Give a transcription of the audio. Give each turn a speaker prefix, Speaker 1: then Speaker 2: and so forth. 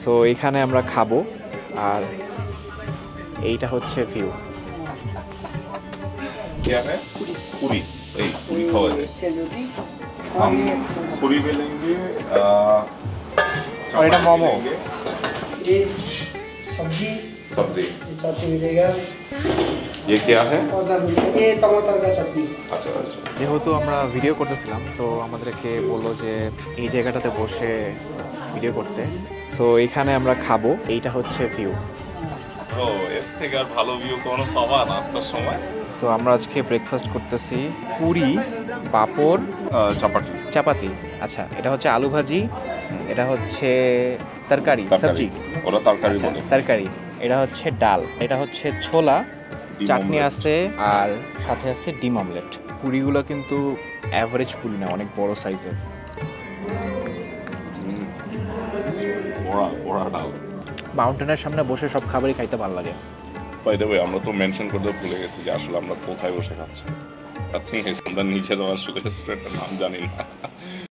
Speaker 1: So এখানে আমরা খাবো আর এইটা হচ্ছে ভিউ।
Speaker 2: क्या है पूरी पूरी खावा जाए हम पूरी भी लेंगे
Speaker 1: और ये मोमो।
Speaker 3: ये सब्जी
Speaker 2: सब्जी
Speaker 3: चटनी मिलेगा
Speaker 2: ये क्या है
Speaker 3: ये टमाटर का चटनी।
Speaker 2: अच्छा अच्छा
Speaker 1: যেহেতু আমরা ভিডিও করতেছিলাম তো আমাদেরকে বললো যে এই জায়গাটাতে বসে ভিডিও করতে। সো এখানে আমরা খাবো, এইটা হচ্ছে ভিউ।
Speaker 2: ও এর থেকে আর ভালো ভিউ কোনো পাবা নাস্তার সময়।
Speaker 1: সো আমরা আজকে ব্রেকফাস্ট করতেছি পুরি, পাঁপড়,
Speaker 2: চাপাটি
Speaker 1: চাপাতি। আচ্ছা, এটা হচ্ছে আলু ভাজি, এটা হচ্ছে তরকারি, সবজি,
Speaker 2: ওরা তরকারি
Speaker 1: আচ্ছা,
Speaker 2: বলে।
Speaker 1: তরকারি। এটা হচ্ছে ডাল, এটা হচ্ছে ছোলা,
Speaker 2: ডিম
Speaker 1: চাটনি
Speaker 2: omelette।
Speaker 1: আছে আর সাথে আছে ডিম অমলেট। পুরিগুলো কিন্তু অ্যাভারেজ পুরি না, অনেক বড় সাইজের।
Speaker 2: ওরা ওরা ডাল।
Speaker 1: মাউন্টেনের সামনে বসে সব খাবারই খাইতে ভালো লাগে।
Speaker 2: বাই দ্য ওয়ে আমরা তো মেনশন করতে ভুলে গেছি যে আসলে আমরা কোথায় বসে খাচ্ছি। আপনি আমরা নিজেরাও আসলে রেস্টুরেন্টের নাম জানি না।